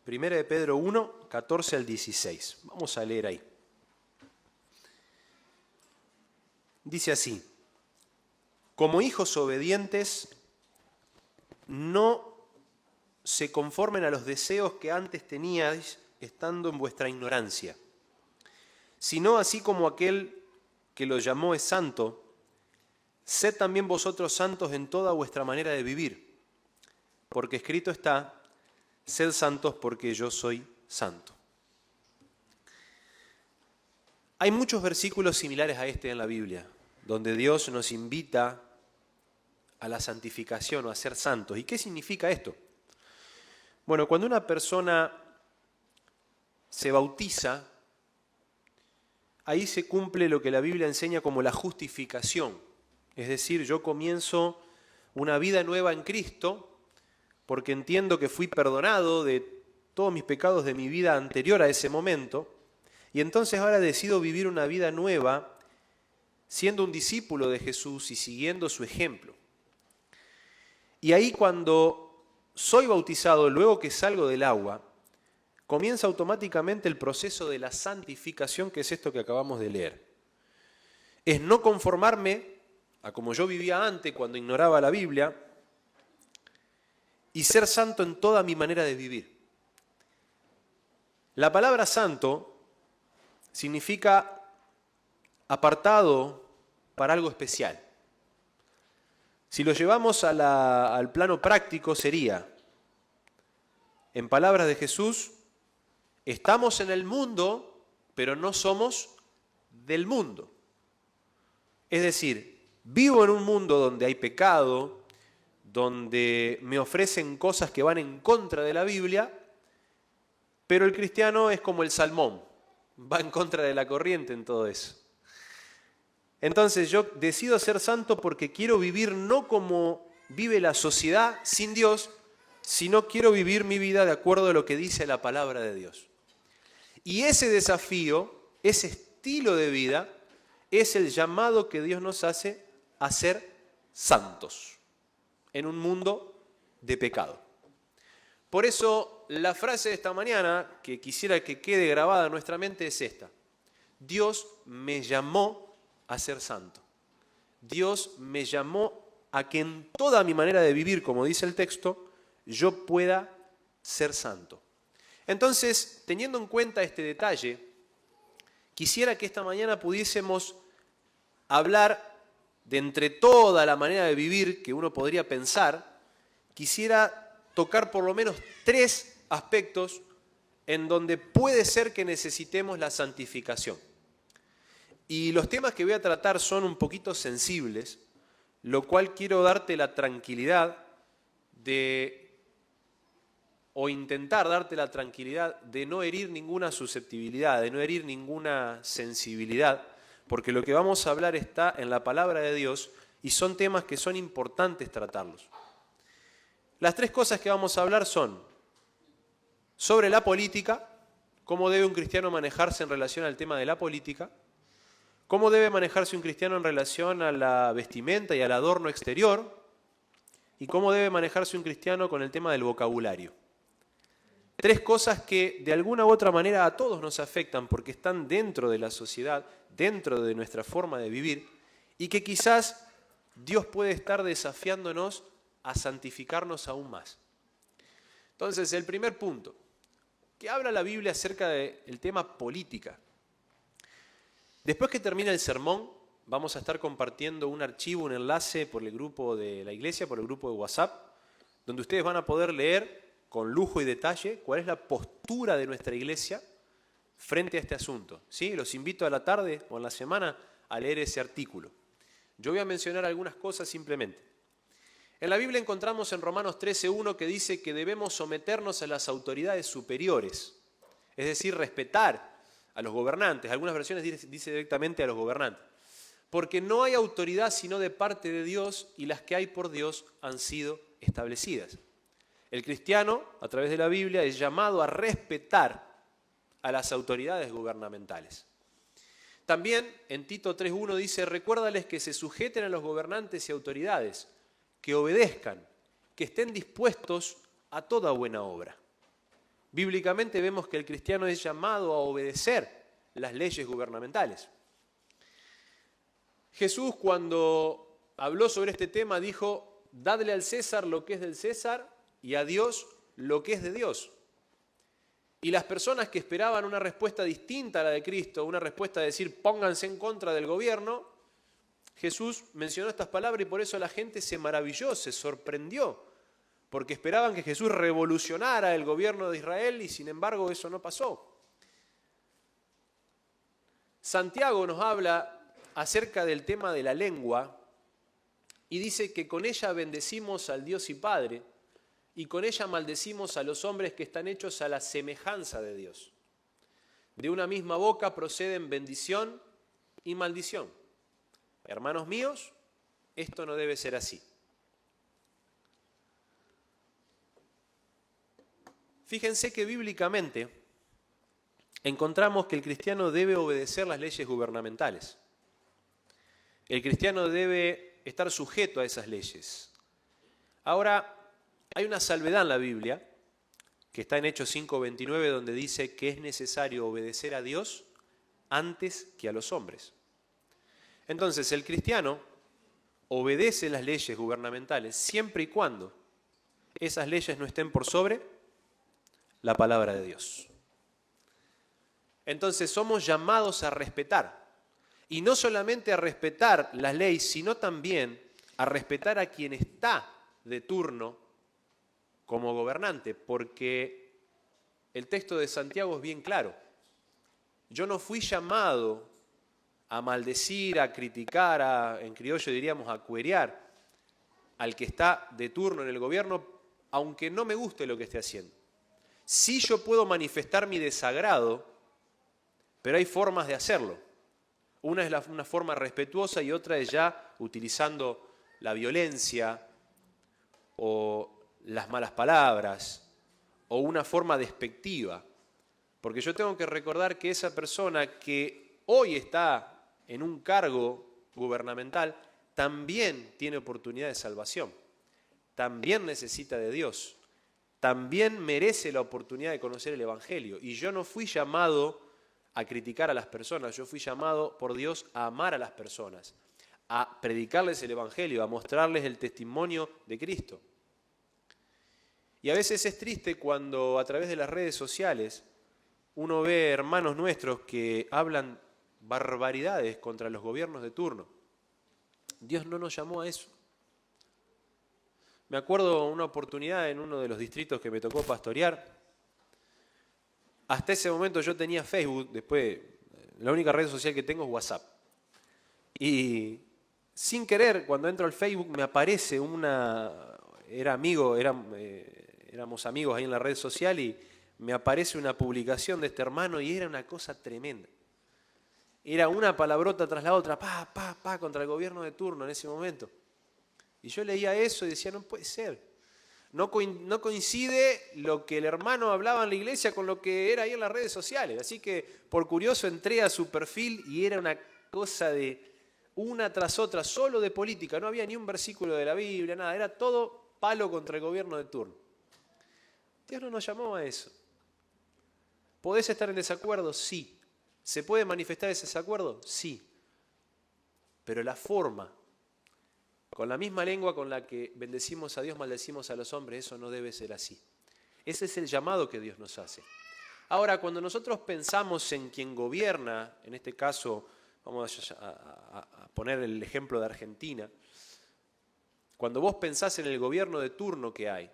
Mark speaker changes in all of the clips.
Speaker 1: Primera de Pedro 1, 14 al 16. Vamos a leer ahí. Dice así: como hijos obedientes, no se conformen a los deseos que antes teníais estando en vuestra ignorancia, sino así como aquel que los llamó es santo, sed también vosotros santos en toda vuestra manera de vivir, porque escrito está: sed santos porque yo soy santo. Hay muchos versículos similares a este en la Biblia, donde Dios nos invita a la santificación o a ser santos. ¿Y qué significa esto? Bueno, cuando una persona se bautiza, ahí se cumple lo que la Biblia enseña como la justificación. Es decir, yo comienzo una vida nueva en Cristo porque entiendo que fui perdonado de todos mis pecados de mi vida anterior a ese momento, y entonces ahora decido vivir una vida nueva siendo un discípulo de Jesús y siguiendo su ejemplo. Y ahí cuando soy bautizado, luego que salgo del agua, comienza automáticamente el proceso de la santificación, que es esto que acabamos de leer. Es no conformarme a como yo vivía antes cuando ignoraba la Biblia y ser santo en toda mi manera de vivir. La palabra santo significa apartado para algo especial. Si lo llevamos al plano práctico sería, en palabras de Jesús, estamos en el mundo, pero no somos del mundo. Es decir, vivo en un mundo donde hay pecado, donde me ofrecen cosas que van en contra de la Biblia, pero el cristiano es como el salmón, va en contra de la corriente en todo eso. Entonces yo decido ser santo porque quiero vivir no como vive la sociedad sin Dios, sino quiero vivir mi vida de acuerdo a lo que dice la palabra de Dios. Y ese desafío, ese estilo de vida, es el llamado que Dios nos hace a ser santos en un mundo de pecado. Por eso la frase de esta mañana, que quisiera que quede grabada en nuestra mente, es esta: Dios me llamó a ser santo. Dios me llamó a que en toda mi manera de vivir, como dice el texto, yo pueda ser santo. Entonces, teniendo en cuenta este detalle, quisiera que esta mañana pudiésemos hablar de entre toda la manera de vivir que uno podría pensar, quisiera tocar por lo menos 3 aspectos en donde puede ser que necesitemos la santificación. Y los temas que voy a tratar son un poquito sensibles, lo cual quiero darte la tranquilidad o intentar darte la tranquilidad de no herir ninguna susceptibilidad, de no herir ninguna sensibilidad, porque lo que vamos a hablar está en la palabra de Dios y son temas que son importantes tratarlos. Las 3 cosas que vamos a hablar son sobre la política, cómo debe un cristiano manejarse en relación al tema de la política, cómo debe manejarse un cristiano en relación a la vestimenta y al adorno exterior, y cómo debe manejarse un cristiano con el tema del vocabulario. 3 cosas que de alguna u otra manera a todos nos afectan porque están dentro de la sociedad, dentro de nuestra forma de vivir, y que quizás Dios puede estar desafiándonos a santificarnos aún más. Entonces, el primer punto, que habla la Biblia acerca del tema política. Después que termine el sermón, vamos a estar compartiendo un archivo, un enlace por el grupo de la iglesia, por el grupo de WhatsApp, donde ustedes van a poder leer con lujo y detalle cuál es la postura de nuestra iglesia frente a este asunto. ¿Sí? Los invito a la tarde o en la semana a leer ese artículo. Yo voy a mencionar algunas cosas simplemente. En la Biblia encontramos en Romanos 13:1 que dice que debemos someternos a las autoridades superiores, es decir, respetar a los gobernantes. Algunas versiones dice directamente a los gobernantes. Porque no hay autoridad sino de parte de Dios y las que hay por Dios han sido establecidas. El cristiano, a través de la Biblia, es llamado a respetar a las autoridades gubernamentales. También en Tito 3:1 dice: recuérdales que se sujeten a los gobernantes y autoridades, que obedezcan, que estén dispuestos a toda buena obra. Bíblicamente vemos que el cristiano es llamado a obedecer las leyes gubernamentales. Jesús, cuando habló sobre este tema, dijo: dadle al César lo que es del César y a Dios lo que es de Dios. Y las personas que esperaban una respuesta distinta a la de Cristo, una respuesta de decir pónganse en contra del gobierno, Jesús mencionó estas palabras y por eso la gente se maravilló, se sorprendió, porque esperaban que Jesús revolucionara el gobierno de Israel y sin embargo eso no pasó. Santiago nos habla acerca del tema de la lengua y dice que con ella bendecimos al Dios y Padre y con ella maldecimos a los hombres que están hechos a la semejanza de Dios. De una misma boca proceden bendición y maldición. Hermanos míos, esto no debe ser así. Fíjense que bíblicamente encontramos que el cristiano debe obedecer las leyes gubernamentales. El cristiano debe estar sujeto a esas leyes. Ahora, hay una salvedad en la Biblia, que está en Hechos 5:29, donde dice que es necesario obedecer a Dios antes que a los hombres. Entonces, el cristiano obedece las leyes gubernamentales siempre y cuando esas leyes no estén por sobre la palabra de Dios. Entonces, somos llamados a respetar. Y no solamente a respetar las leyes, sino también a respetar a quien está de turno como gobernante, porque el texto de Santiago es bien claro. Yo no fui llamado a maldecir, a criticar, en criollo diríamos a cuerear al que está de turno en el gobierno, aunque no me guste lo que esté haciendo. Sí, yo puedo manifestar mi desagrado, pero hay formas de hacerlo. Una es una forma respetuosa y otra es ya utilizando la violencia o las malas palabras o una forma despectiva. Porque yo tengo que recordar que esa persona que hoy está en un cargo gubernamental también tiene oportunidad de salvación, también necesita de Dios, también merece la oportunidad de conocer el Evangelio. Y yo no fui llamado a criticar a las personas, yo fui llamado por Dios a amar a las personas, a predicarles el Evangelio, a mostrarles el testimonio de Cristo. Y a veces es triste cuando a través de las redes sociales uno ve hermanos nuestros que hablan barbaridades contra los gobiernos de turno. Dios no nos llamó a eso. Me acuerdo una oportunidad en uno de los distritos que me tocó pastorear. Hasta ese momento yo tenía Facebook, después la única red social que tengo es WhatsApp. Y sin querer, cuando entro al Facebook me aparece éramos amigos ahí en la red social y me aparece una publicación de este hermano y era una cosa tremenda. Era una palabrota tras la otra, contra el gobierno de turno en ese momento. Y yo leía eso y decía, no puede ser. No coincide lo que el hermano hablaba en la iglesia con lo que era ahí en las redes sociales. Así que por curioso entré a su perfil y era una cosa de una tras otra, solo de política. No había ni un versículo de la Biblia, nada. Era todo palo contra el gobierno de turno. Dios no nos llamó a eso. ¿Podés estar en desacuerdo? Sí. ¿Se puede manifestar ese desacuerdo? Sí. Pero la forma, con la misma lengua con la que bendecimos a Dios, maldecimos a los hombres, eso no debe ser así. Ese es el llamado que Dios nos hace. Ahora, cuando nosotros pensamos en quien gobierna, en este caso vamos a poner el ejemplo de Argentina, cuando vos pensás en el gobierno de turno que hay,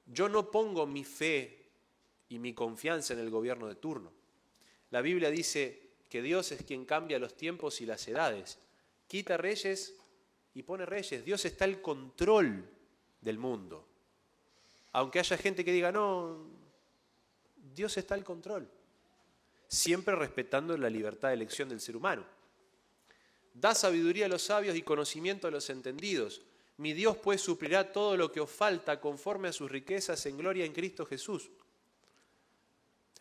Speaker 1: yo no pongo mi fe y mi confianza en el gobierno de turno. La Biblia dice que Dios es quien cambia los tiempos y las edades, quita reyes y pone reyes. Dios está al control del mundo. Aunque haya gente que diga, no, Dios está al control. Siempre respetando la libertad de elección del ser humano. Da sabiduría a los sabios y conocimiento a los entendidos. Mi Dios pues suplirá todo lo que os falta conforme a sus riquezas en gloria en Cristo Jesús.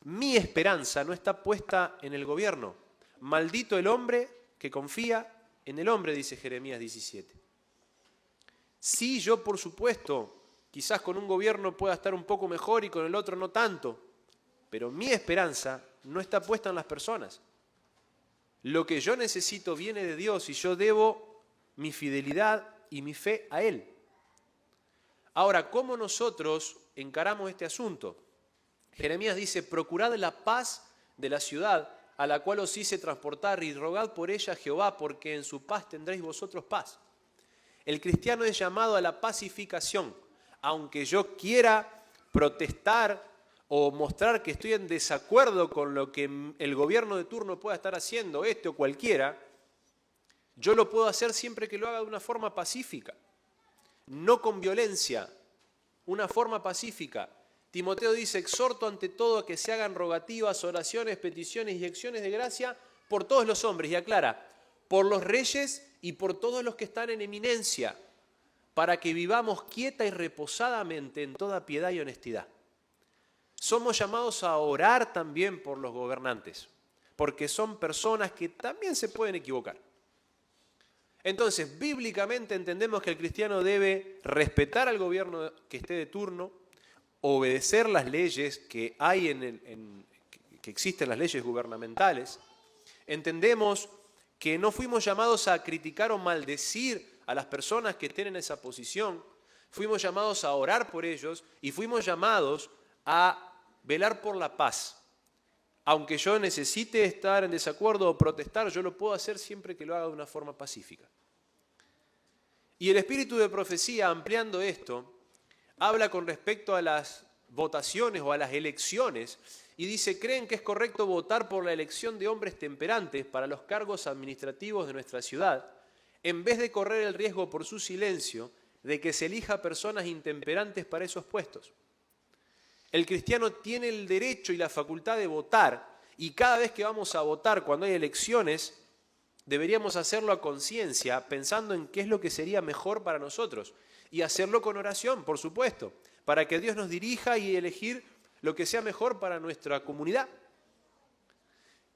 Speaker 1: Mi esperanza no está puesta en el gobierno. Maldito el hombre que confía en el hombre, dice Jeremías 17. Sí, yo por supuesto Quizás con un gobierno pueda estar un poco mejor y con el otro no tanto, pero mi esperanza no está puesta en las personas. Lo que yo necesito viene de Dios y yo debo mi fidelidad y mi fe a Él. Ahora, ¿cómo nosotros encaramos este asunto? Jeremías dice, procurad la paz de la ciudad a la cual os hice transportar y rogad por ella a Jehová, porque en su paz tendréis vosotros paz. El cristiano es llamado a la pacificación. Aunque yo quiera protestar o mostrar que estoy en desacuerdo con lo que el gobierno de turno pueda estar haciendo, este o cualquiera, yo lo puedo hacer siempre que lo haga de una forma pacífica, no con violencia, una forma pacífica. Timoteo dice, exhorto ante todo a que se hagan rogativas, oraciones, peticiones y acciones de gracia por todos los hombres, y aclara, por los reyes y por todos los que están en eminencia, para que vivamos quieta y reposadamente en toda piedad y honestidad. Somos llamados a orar también por los gobernantes, porque son personas que también se pueden equivocar. Entonces, bíblicamente entendemos que el cristiano debe respetar al gobierno que esté de turno, obedecer las leyes que hay que existen, las leyes gubernamentales. Entendemos que no fuimos llamados a criticar o maldecir a las personas que estén en esa posición, fuimos llamados a orar por ellos y fuimos llamados a velar por la paz. Aunque yo necesite estar en desacuerdo o protestar, yo lo puedo hacer siempre que lo haga de una forma pacífica. Y el espíritu de profecía, ampliando esto, habla con respecto a las votaciones o a las elecciones y dice, ¿creen que es correcto votar por la elección de hombres temperantes para los cargos administrativos de nuestra ciudad, en vez de correr el riesgo por su silencio de que se elija personas intemperantes para esos puestos? El cristiano tiene el derecho y la facultad de votar, y cada vez que vamos a votar, cuando hay elecciones, deberíamos hacerlo a conciencia, pensando en qué es lo que sería mejor para nosotros, y hacerlo con oración, por supuesto, para que Dios nos dirija y elegir lo que sea mejor para nuestra comunidad.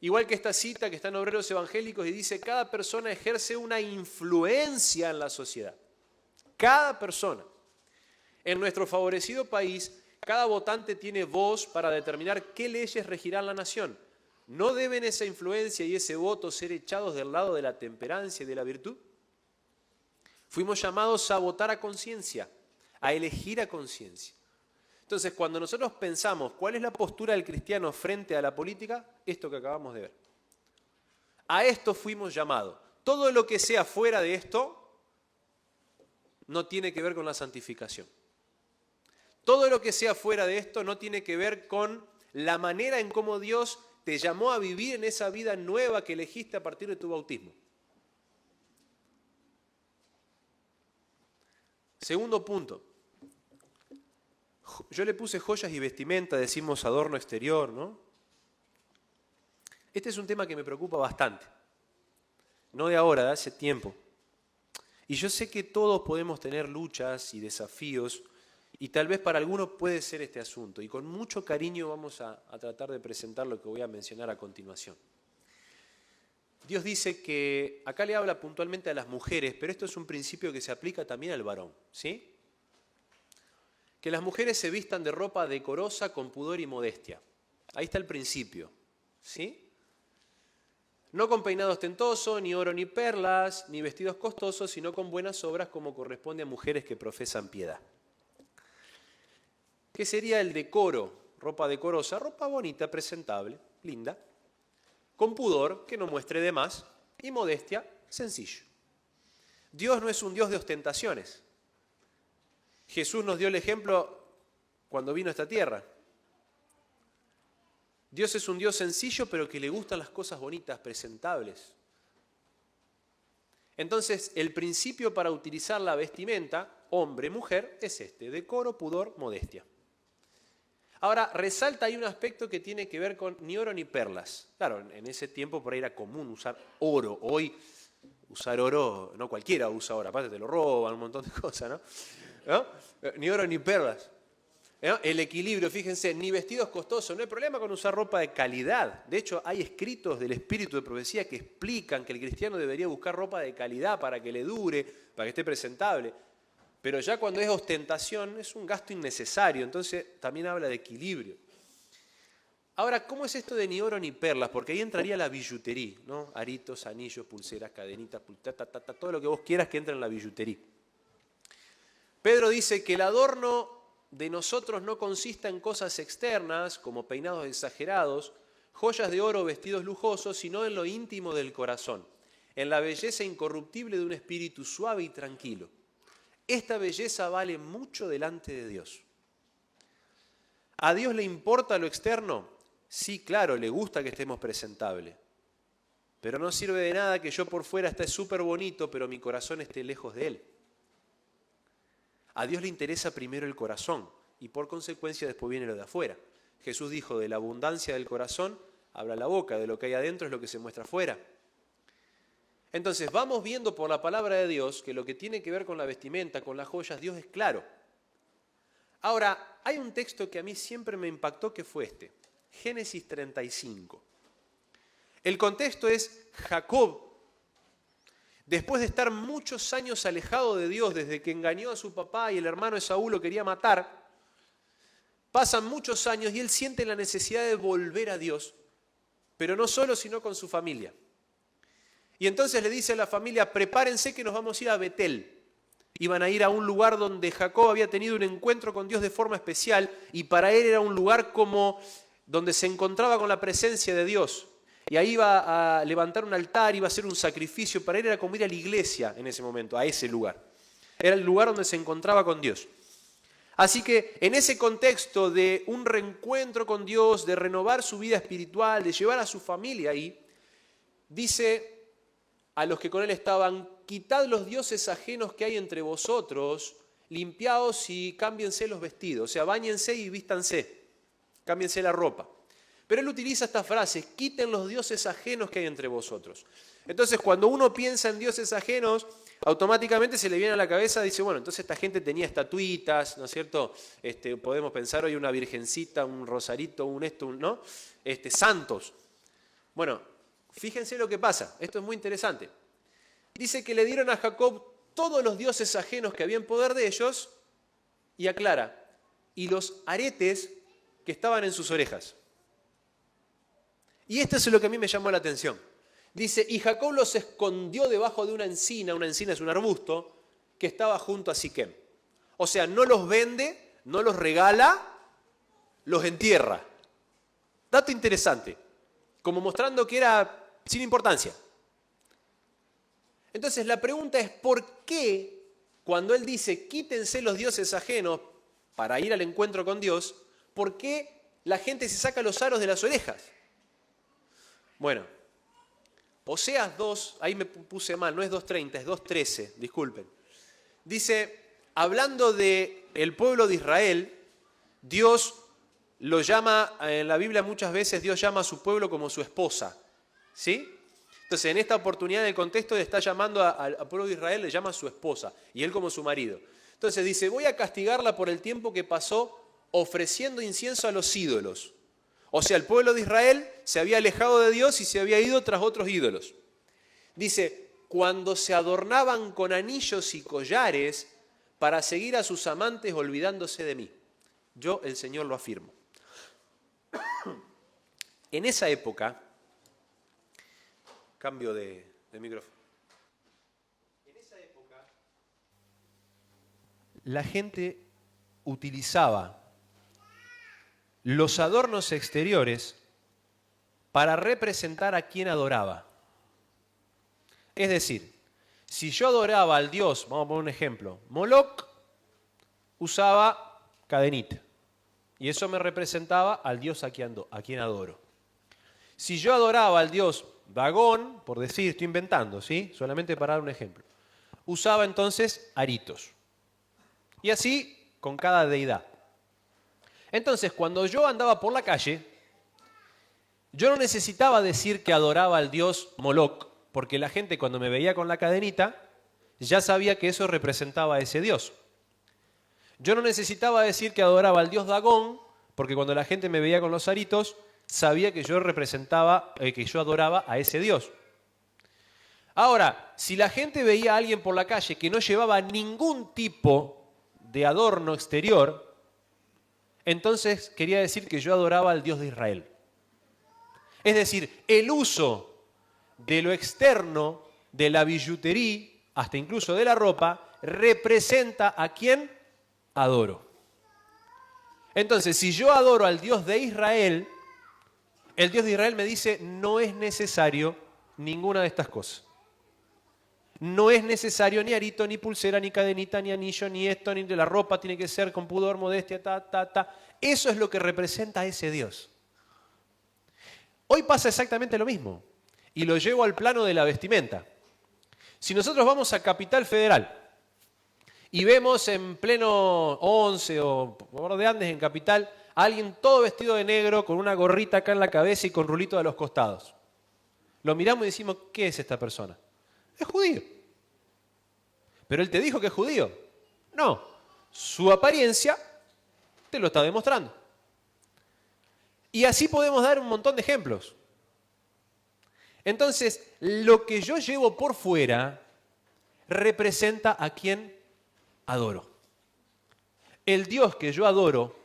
Speaker 1: Igual que esta cita que está en Obreros Evangélicos y dice, cada persona ejerce una influencia en la sociedad. Cada persona. En nuestro favorecido país, cada votante tiene voz para determinar qué leyes regirán la nación. ¿No deben esa influencia y ese voto ser echados del lado de la temperancia y de la virtud? Fuimos llamados a votar a conciencia, a elegir a conciencia. Entonces, cuando nosotros pensamos cuál es la postura del cristiano frente a la política, esto que acabamos de ver. A esto fuimos llamados. Todo lo que sea fuera de esto no tiene que ver con la santificación. Todo lo que sea fuera de esto no tiene que ver con la manera en cómo Dios te llamó a vivir en esa vida nueva que elegiste a partir de tu bautismo. Segundo punto. Yo le puse joyas y vestimenta, decimos adorno exterior, ¿no? Este es un tema que me preocupa bastante. No de ahora, de hace tiempo. Y yo sé que todos podemos tener luchas y desafíos, y tal vez para algunos puede ser este asunto. Y con mucho cariño vamos a tratar de presentar lo que voy a mencionar a continuación. Dios dice que, acá le habla puntualmente a las mujeres, pero esto es un principio que se aplica también al varón, ¿sí? Que las mujeres se vistan de ropa decorosa con pudor y modestia. Ahí está el principio, ¿sí? No con peinados ostentosos, ni oro ni perlas, ni vestidos costosos, sino con buenas obras como corresponde a mujeres que profesan piedad. ¿Qué sería el decoro? Ropa decorosa, ropa bonita, presentable, linda, con pudor, que no muestre de más, y modestia, sencillo. Dios no es un Dios de ostentaciones. Jesús nos dio el ejemplo cuando vino a esta tierra. Dios es un Dios sencillo, pero que le gustan las cosas bonitas, presentables. Entonces, el principio para utilizar la vestimenta, hombre, mujer, es este: decoro, pudor, modestia. Ahora, resalta ahí un aspecto que tiene que ver con ni oro ni perlas. Claro, en ese tiempo por ahí era común usar oro. Hoy, usar oro, no cualquiera usa oro, aparte te lo roban, un montón de cosas, ¿no? Ni oro ni perlas. El equilibrio, fíjense, ni vestidos costosos. No hay problema con usar ropa de calidad. De hecho, hay escritos del espíritu de profecía que explican que el cristiano debería buscar ropa de calidad para que le dure, para que esté presentable. Pero ya cuando es ostentación es un gasto innecesario, entonces también habla de equilibrio. Ahora, ¿cómo es esto de ni oro ni perlas? Porque ahí entraría la billutería, ¿no? Aritos, anillos, pulseras, cadenitas, todo lo que vos quieras que entre en la billutería. Pedro dice que el adorno de nosotros no consista en cosas externas, como peinados exagerados, joyas de oro, vestidos lujosos, sino en lo íntimo del corazón, en la belleza incorruptible de un espíritu suave y tranquilo. Esta belleza vale mucho delante de Dios. ¿A Dios le importa lo externo? Sí, claro, le gusta que estemos presentables. Pero no sirve de nada que yo por fuera esté súper bonito, pero mi corazón esté lejos de Él. A Dios le interesa primero el corazón y por consecuencia después viene lo de afuera. Jesús dijo, de la abundancia del corazón habla la boca, de lo que hay adentro es lo que se muestra afuera. Entonces vamos viendo por la palabra de Dios que lo que tiene que ver con la vestimenta, con las joyas, Dios es claro. Ahora, hay un texto que a mí siempre me impactó que fue este, Génesis 35. El contexto es Jacob, después de estar muchos años alejado de Dios, desde que engañó a su papá y el hermano Esaú lo quería matar, pasan muchos años y él siente la necesidad de volver a Dios, pero no solo, sino con su familia. Y entonces le dice a la familia, prepárense que nos vamos a ir a Betel. Iban a ir a un lugar donde Jacob había tenido un encuentro con Dios de forma especial y para él era un lugar como donde se encontraba con la presencia de Dios. Y ahí iba a levantar un altar, iba a hacer un sacrificio. Para él era como ir a la iglesia en ese momento, a ese lugar. Era el lugar donde se encontraba con Dios. Así que en ese contexto de un reencuentro con Dios, de renovar su vida espiritual, de llevar a su familia ahí, dice a los que con él estaban, quitad los dioses ajenos que hay entre vosotros, limpiaos y cámbiense los vestidos. O sea, báñense y vístanse, cámbiense la ropa. Pero él utiliza esta frase, quiten los dioses ajenos que hay entre vosotros. Entonces, cuando uno piensa en dioses ajenos, automáticamente se le viene a la cabeza, dice, bueno, entonces esta gente tenía estatuitas, ¿no es cierto? Podemos pensar hoy una virgencita, un rosarito, un esto, ¿no? Santos. Bueno, fíjense lo que pasa, esto es muy interesante. Dice que le dieron a Jacob todos los dioses ajenos que había en poder de ellos, y aclara, y los aretes que estaban en sus orejas. Y esto es lo que a mí me llamó la atención. Dice, y Jacob los escondió debajo de una encina es un arbusto, que estaba junto a Siquem. O sea, no los vende, no los regala, los entierra. Dato interesante, como mostrando que era sin importancia. Entonces la pregunta es, ¿por qué cuando él dice, quítense los dioses ajenos para ir al encuentro con Dios, por qué la gente se saca los aros de las orejas? Bueno, Oseas 2, ahí me puse mal, no es 2.30, es 2.13, disculpen. Dice, hablando del pueblo de Israel, Dios lo llama, en la Biblia muchas veces Dios llama a su pueblo como su esposa, ¿sí? Entonces en esta oportunidad, en el contexto de estar llamando al pueblo de Israel, le llama a su esposa y él como su marido. Entonces dice, voy a castigarla por el tiempo que pasó ofreciendo incienso a los ídolos. O sea, el pueblo de Israel se había alejado de Dios y se había ido tras otros ídolos. Dice, cuando se adornaban con anillos y collares para seguir a sus amantes olvidándose de mí. Yo, el Señor, lo afirmo. En esa época, cambio de micrófono. En esa época, la gente utilizaba los adornos exteriores para representar a quien adoraba. Es decir, si yo adoraba al dios, vamos a poner un ejemplo, Moloch usaba cadenita. Y eso me representaba al dios a quien adoro. Si yo adoraba al dios Dagón, por decir, estoy inventando, ¿sí? Solamente para dar un ejemplo, usaba entonces aritos. Y así con cada deidad. Entonces, cuando yo andaba por la calle, yo no necesitaba decir que adoraba al dios Moloch, porque la gente cuando me veía con la cadenita, ya sabía que eso representaba a ese dios. Yo no necesitaba decir que adoraba al dios Dagón, porque cuando la gente me veía con los aritos, sabía que yo adoraba a ese dios. Ahora, si la gente veía a alguien por la calle que no llevaba ningún tipo de adorno exterior, entonces quería decir que yo adoraba al Dios de Israel. Es decir, el uso de lo externo, de la billutería, hasta incluso de la ropa, representa a quién adoro. Entonces, si yo adoro al Dios de Israel, el Dios de Israel me dice, no es necesario ninguna de estas cosas. No es necesario ni arito, ni pulsera, ni cadenita, ni anillo, ni esto, ni de la ropa tiene que ser con pudor, modestia, ta. Eso es lo que representa a ese Dios. Hoy pasa exactamente lo mismo. Y lo llevo al plano de la vestimenta. Si nosotros vamos a Capital Federal y vemos en pleno 11 o por de Andes en Capital a alguien todo vestido de negro con una gorrita acá en la cabeza y con rulito a los costados. Lo miramos y decimos, ¿qué es esta persona? Es judío. ¿Pero él te dijo que es judío? No. Su apariencia te lo está demostrando. Y así podemos dar un montón de ejemplos. Entonces, lo que yo llevo por fuera representa a quien adoro. El Dios que yo adoro,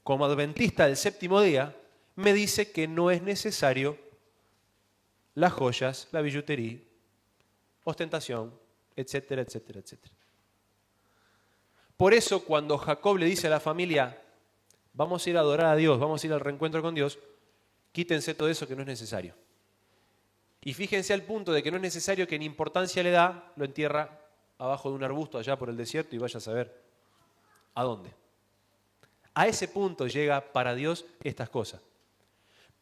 Speaker 1: como adventista del séptimo día, me dice que no es necesario las joyas, la billutería, ostentación, etcétera, etcétera, etcétera. Por eso cuando Jacob le dice a la familia, vamos a ir a adorar a Dios, vamos a ir al reencuentro con Dios, quítense todo eso que no es necesario. Y fíjense al punto de que no es necesario que ni importancia le da, lo entierra abajo de un arbusto allá por el desierto y vaya a saber a dónde. A ese punto llega para Dios estas cosas.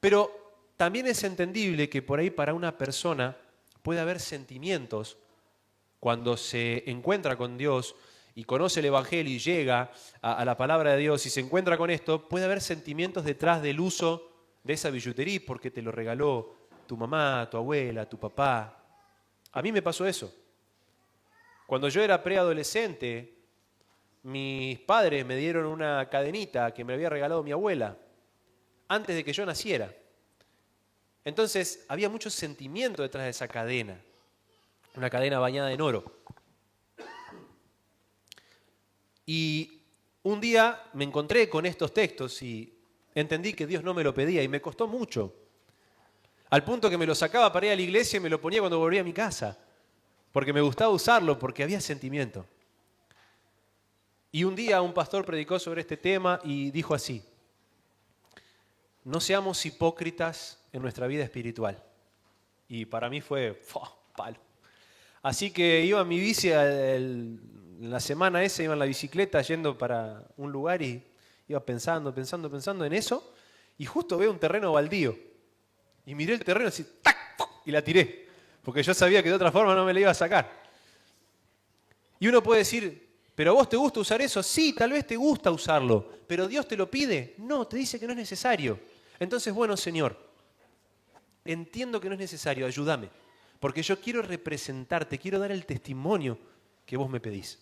Speaker 1: Pero también es entendible que por ahí para una persona puede haber sentimientos cuando se encuentra con Dios y conoce el Evangelio y llega a la palabra de Dios y se encuentra con esto, puede haber sentimientos detrás del uso de esa billutería porque te lo regaló tu mamá, tu abuela, tu papá. A mí me pasó eso. Cuando yo era preadolescente, mis padres me dieron una cadenita que me había regalado mi abuela antes de que yo naciera. Entonces había mucho sentimiento detrás de esa cadena, una cadena bañada en oro. Y un día me encontré con estos textos y entendí que Dios no me lo pedía y me costó mucho. Al punto que me lo sacaba para ir a la iglesia y me lo ponía cuando volvía a mi casa. Porque me gustaba usarlo, porque había sentimiento. Y un día un pastor predicó sobre este tema y dijo así: no seamos hipócritas en nuestra vida espiritual. Y para mí fue palo. Así que iba en mi bici, en la semana esa iba en la bicicleta yendo para un lugar y iba pensando en eso. Y justo veo un terreno baldío. Y miré el terreno así, ¡tac! Y la tiré. Porque yo sabía que de otra forma no me la iba a sacar. Y uno puede decir, ¿pero a vos te gusta usar eso? Sí, tal vez te gusta usarlo. ¿Pero Dios te lo pide? No, te dice que no es necesario. Entonces, bueno, Señor, entiendo que no es necesario, ayúdame. Porque yo quiero representarte, quiero dar el testimonio que vos me pedís.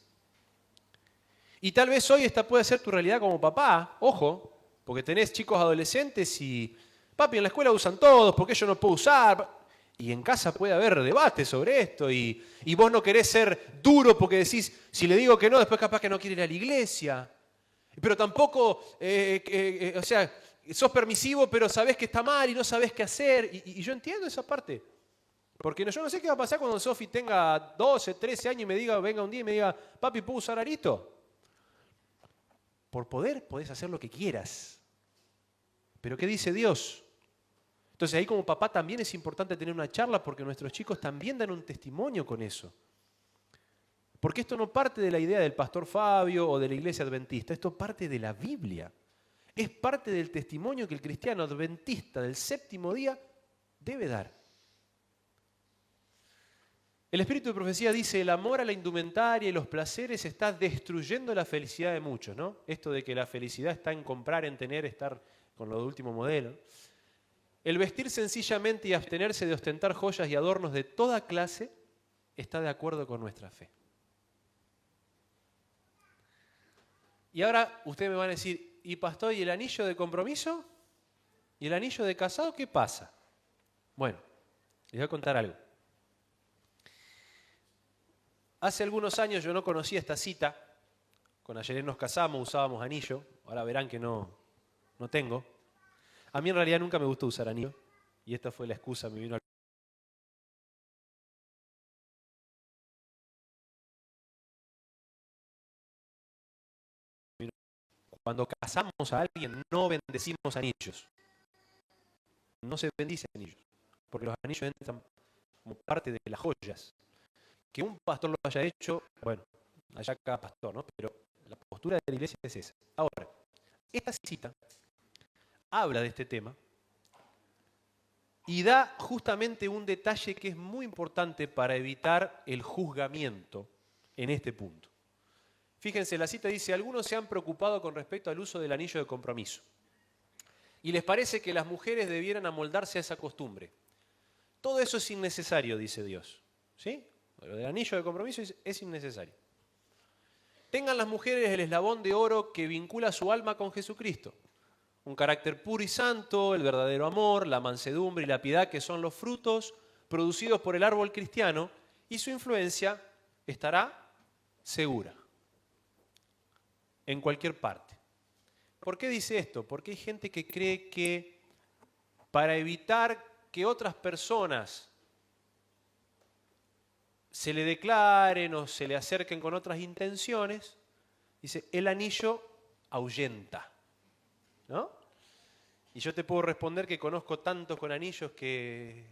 Speaker 1: Y tal vez hoy esta puede ser tu realidad como papá, ojo, porque tenés chicos adolescentes y, papi, en la escuela usan todos, ¿por qué yo no puedo usar? Y en casa puede haber debate sobre esto y vos no querés ser duro porque decís, si le digo que no, después capaz que no quiere ir a la iglesia. Pero tampoco, o sea, sos permisivo, pero sabés que está mal y no sabés qué hacer. Y yo entiendo esa parte. Porque yo no sé qué va a pasar cuando Sofi tenga 12, 13 años y me diga, venga un día y me diga, papi, ¿puedo usar arito? Por poder podés hacer lo que quieras. Pero ¿qué dice Dios? Entonces ahí como papá también es importante tener una charla porque nuestros chicos también dan un testimonio con eso. Porque esto no parte de la idea del pastor Fabio o de la iglesia adventista, esto parte de la Biblia. Es parte del testimonio que el cristiano adventista del séptimo día debe dar. El espíritu de profecía dice, el amor a la indumentaria y los placeres está destruyendo la felicidad de muchos, ¿no? Esto de que la felicidad está en comprar, en tener, estar con lo de último modelo. El vestir sencillamente y abstenerse de ostentar joyas y adornos de toda clase está de acuerdo con nuestra fe. Y ahora ustedes me van a decir, ¿y pastor, y el anillo de compromiso? ¿Y el anillo de casado qué pasa? Bueno, les voy a contar algo. Hace algunos años yo no conocía esta cita. Con Ayelén nos casamos, usábamos anillo. Ahora verán que no tengo. A mí en realidad nunca me gustó usar anillo. Y esta fue la excusa, me vino a... Cuando casamos a alguien no bendecimos anillos. No se bendice anillos. Porque los anillos entran como parte de las joyas. Que un pastor lo haya hecho, bueno, allá cada pastor, ¿no? Pero la postura de la iglesia es esa. Ahora, esta cita habla de este tema y da justamente un detalle que es muy importante para evitar el juzgamiento en este punto. Fíjense, la cita dice, algunos se han preocupado con respecto al uso del anillo de compromiso y les parece que las mujeres debieran amoldarse a esa costumbre. Todo eso es innecesario, dice Dios. ¿Sí? Lo del anillo de compromiso es innecesario. Tengan las mujeres el eslabón de oro que vincula su alma con Jesucristo. Un carácter puro y santo, el verdadero amor, la mansedumbre y la piedad que son los frutos producidos por el árbol cristiano, y su influencia estará segura en cualquier parte. ¿Por qué dice esto? Porque hay gente que cree que para evitar que otras personas se le declaren o se le acerquen con otras intenciones, dice, el anillo ahuyenta, ¿no? Y yo te puedo responder que conozco tantos con anillos que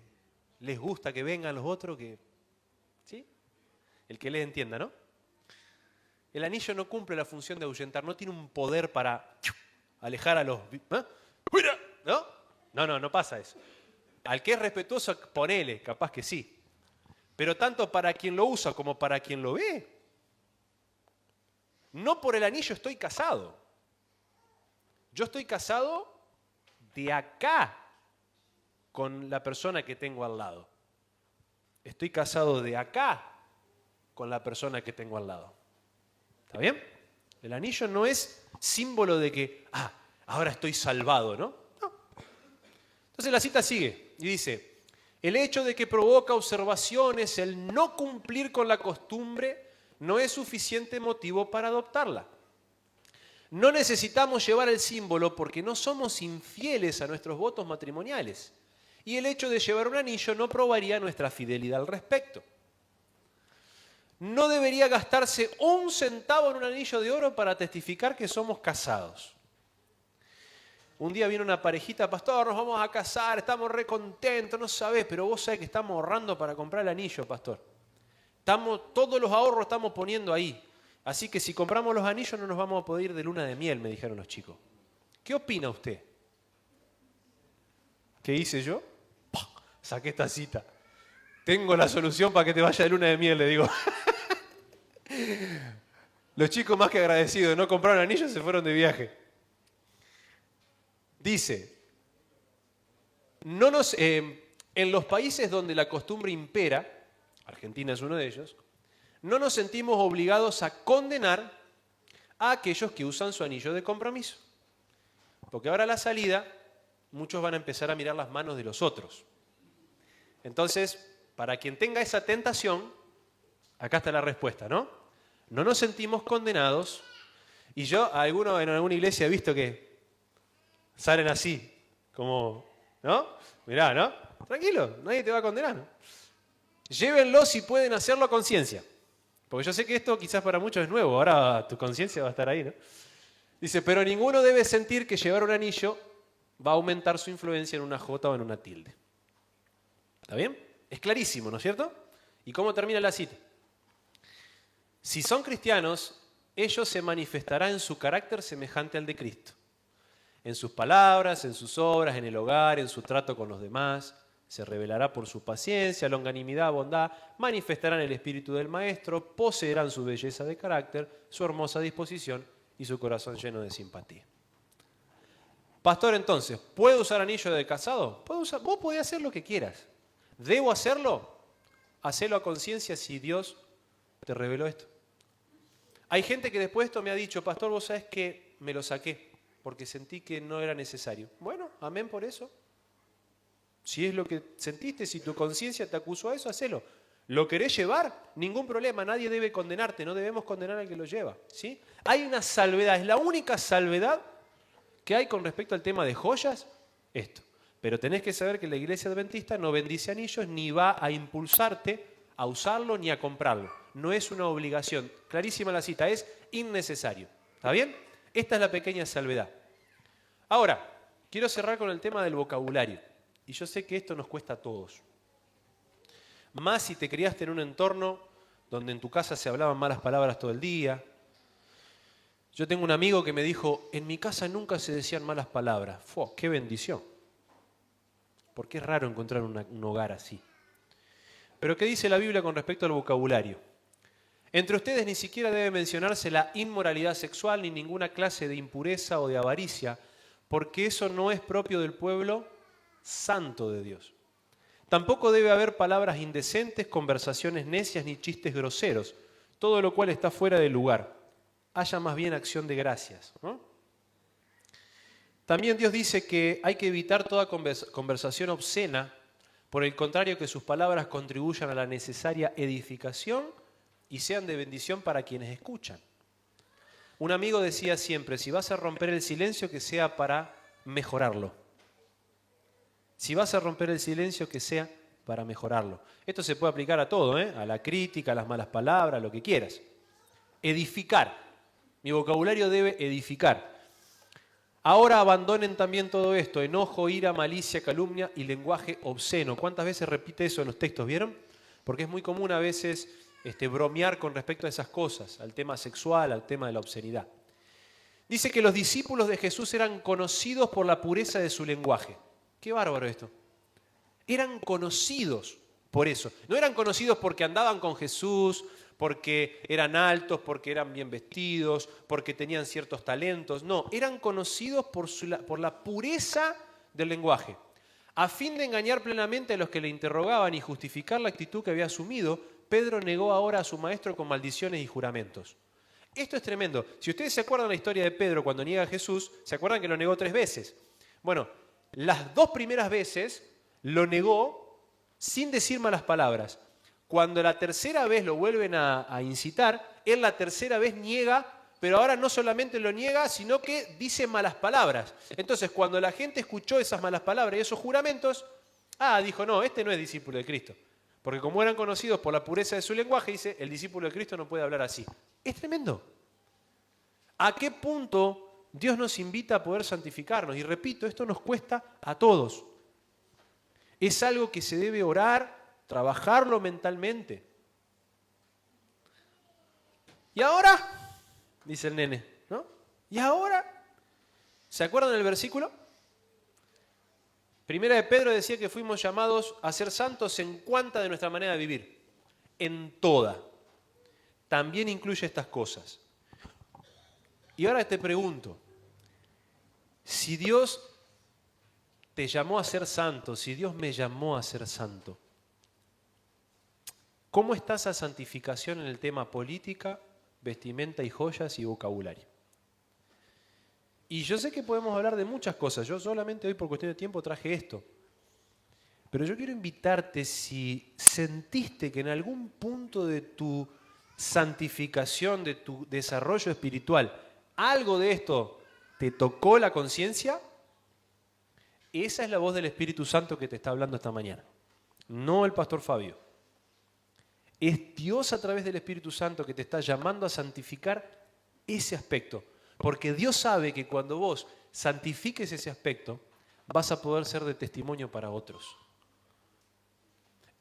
Speaker 1: les gusta que vengan los otros, que, ¿sí? El que les entienda, ¿no? El anillo no cumple la función de ahuyentar, no tiene un poder para alejar a los... ¿No? No pasa eso. Al que es respetuoso, ponele, capaz que sí. Pero tanto para quien lo usa como para quien lo ve. No por el anillo estoy casado. Yo estoy casado de acá con la persona que tengo al lado. Estoy casado de acá con la persona que tengo al lado. ¿Está bien? El anillo no es símbolo de que, ahora estoy salvado, ¿no? No. Entonces la cita sigue y dice... El hecho de que provoca observaciones, el no cumplir con la costumbre, no es suficiente motivo para adoptarla. No necesitamos llevar el símbolo porque no somos infieles a nuestros votos matrimoniales. Y el hecho de llevar un anillo no probaría nuestra fidelidad al respecto. No debería gastarse un centavo en un anillo de oro para testificar que somos casados. Un día vino una parejita, pastor, nos vamos a casar, estamos re contentos, no sabés, pero vos sabés que estamos ahorrando para comprar el anillo, pastor. Todos los ahorros estamos poniendo ahí. Así que si compramos los anillos no nos vamos a poder ir de luna de miel, me dijeron los chicos. ¿Qué opina usted? ¿Qué hice yo? ¡Pah! Saqué esta cita. Tengo la solución para que te vaya de luna de miel, le digo. Los chicos más que agradecidos de no comprar anillos se fueron de viaje. Dice, en los países donde la costumbre impera, Argentina es uno de ellos, no nos sentimos obligados a condenar a aquellos que usan su anillo de compromiso. Porque ahora a la salida, muchos van a empezar a mirar las manos de los otros. Entonces, para quien tenga esa tentación, acá está la respuesta, ¿no? No nos sentimos condenados. Y yo, en alguna iglesia he visto que salen así, como, ¿no? Mirá, ¿no? Tranquilo, nadie te va a condenar, ¿no? Llévenlo si pueden hacerlo a conciencia. Porque yo sé que esto quizás para muchos es nuevo, ahora tu conciencia va a estar ahí, ¿no? Dice, pero ninguno debe sentir que llevar un anillo va a aumentar su influencia en una jota o en una tilde. ¿Está bien? Es clarísimo, ¿no es cierto? ¿Y cómo termina la cita? Si son cristianos, ellos se manifestarán en su carácter semejante al de Cristo. En sus palabras, en sus obras, en el hogar, en su trato con los demás. Se revelará por su paciencia, longanimidad, bondad. Manifestarán el espíritu del Maestro. Poseerán su belleza de carácter, su hermosa disposición y su corazón lleno de simpatía. Pastor, entonces, ¿puedo usar anillo de casado? Vos podés hacer lo que quieras. ¿Debo hacerlo? Hacelo a conciencia si Dios te reveló esto. Hay gente que después de esto me ha dicho, pastor, vos sabés que me lo saqué porque sentí que no era necesario. Bueno, amén por eso. Si es lo que sentiste, si tu conciencia te acusó a eso, hacelo. ¿Lo querés llevar? Ningún problema, nadie debe condenarte, no debemos condenar al que lo lleva, ¿sí? Hay una salvedad, es la única salvedad que hay con respecto al tema de joyas, esto. Pero tenés que saber que la iglesia adventista no bendice anillos ni va a impulsarte a usarlo ni a comprarlo. No es una obligación. Clarísima la cita, es innecesario. ¿Está bien? Esta es la pequeña salvedad. Ahora, quiero cerrar con el tema del vocabulario. Y yo sé que esto nos cuesta a todos. Más si te criaste en un entorno donde en tu casa se hablaban malas palabras todo el día. Yo tengo un amigo que me dijo, en mi casa nunca se decían malas palabras. ¡Qué bendición! Porque es raro encontrar un hogar así. Pero ¿qué dice la Biblia con respecto al vocabulario? Entre ustedes ni siquiera debe mencionarse la inmoralidad sexual ni ninguna clase de impureza o de avaricia, porque eso no es propio del pueblo santo de Dios. Tampoco debe haber palabras indecentes, conversaciones necias ni chistes groseros, todo lo cual está fuera de lugar. Haya más bien acción de gracias, ¿no? También Dios dice que hay que evitar toda conversación obscena, por el contrario que sus palabras contribuyan a la necesaria edificación y sean de bendición para quienes escuchan. Un amigo decía siempre, si vas a romper el silencio, que sea para mejorarlo. Si vas a romper el silencio, que sea para mejorarlo. Esto se puede aplicar a todo, a la crítica, a las malas palabras, lo que quieras. Edificar. Mi vocabulario debe edificar. Ahora abandonen también todo esto, enojo, ira, malicia, calumnia y lenguaje obsceno. ¿Cuántas veces repite eso en los textos, vieron? Porque es muy común a veces bromear con respecto a esas cosas, al tema sexual, al tema de la obscenidad. Dice que los discípulos de Jesús eran conocidos por la pureza de su lenguaje. Qué bárbaro esto. Eran conocidos por eso. No eran conocidos porque andaban con Jesús, porque eran altos, porque eran bien vestidos, porque tenían ciertos talentos. No, eran conocidos por la pureza del lenguaje. A fin de engañar plenamente a los que le interrogaban y justificar la actitud que había asumido, Pedro negó ahora a su maestro con maldiciones y juramentos. Esto es tremendo. Si ustedes se acuerdan la historia de Pedro cuando niega a Jesús, ¿se acuerdan que lo negó 3 veces? Bueno, las 2 primeras veces lo negó sin decir malas palabras. Cuando la tercera vez lo vuelven a incitar, él la tercera vez niega, pero ahora no solamente lo niega, sino que dice malas palabras. Entonces, cuando la gente escuchó esas malas palabras y esos juramentos, dijo, no, este no es discípulo de Cristo. Porque como eran conocidos por la pureza de su lenguaje, dice, el discípulo de Cristo no puede hablar así. Es tremendo. ¿A qué punto Dios nos invita a poder santificarnos? Y repito, esto nos cuesta a todos. Es algo que se debe orar, trabajarlo mentalmente. ¿Y ahora? Dice el nene, ¿no? ¿Y ahora? ¿Se acuerdan del versículo? Primera de Pedro decía que fuimos llamados a ser santos en cuanta de nuestra manera de vivir. En toda. También incluye estas cosas. Y ahora te pregunto, si Dios te llamó a ser santo, si Dios me llamó a ser santo, ¿cómo está esa santificación en el tema política, vestimenta y joyas y vocabulario? Y yo sé que podemos hablar de muchas cosas. Yo solamente hoy por cuestión de tiempo traje esto. Pero yo quiero invitarte, si sentiste que en algún punto de tu santificación, de tu desarrollo espiritual, algo de esto te tocó la conciencia, esa es la voz del Espíritu Santo que te está hablando esta mañana. No el pastor Fabio. Es Dios a través del Espíritu Santo que te está llamando a santificar ese aspecto. Porque Dios sabe que cuando vos santifiques ese aspecto, vas a poder ser de testimonio para otros.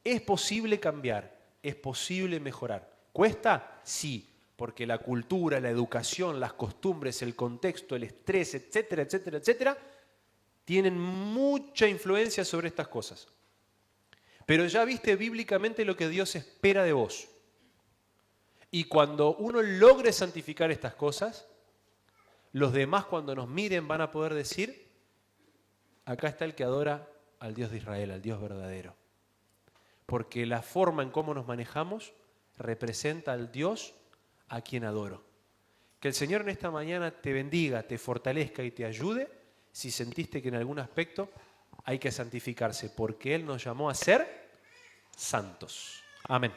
Speaker 1: ¿Es posible cambiar? ¿Es posible mejorar? ¿Cuesta? Sí, porque la cultura, la educación, las costumbres, el contexto, el estrés, etcétera, etcétera, etcétera, tienen mucha influencia sobre estas cosas. Pero ya viste bíblicamente lo que Dios espera de vos. Y cuando uno logre santificar estas cosas, los demás cuando nos miren van a poder decir, acá está el que adora al Dios de Israel, al Dios verdadero. Porque la forma en cómo nos manejamos representa al Dios a quien adoro. Que el Señor en esta mañana te bendiga, te fortalezca y te ayude si sentiste que en algún aspecto hay que santificarse, porque Él nos llamó a ser santos. Amén.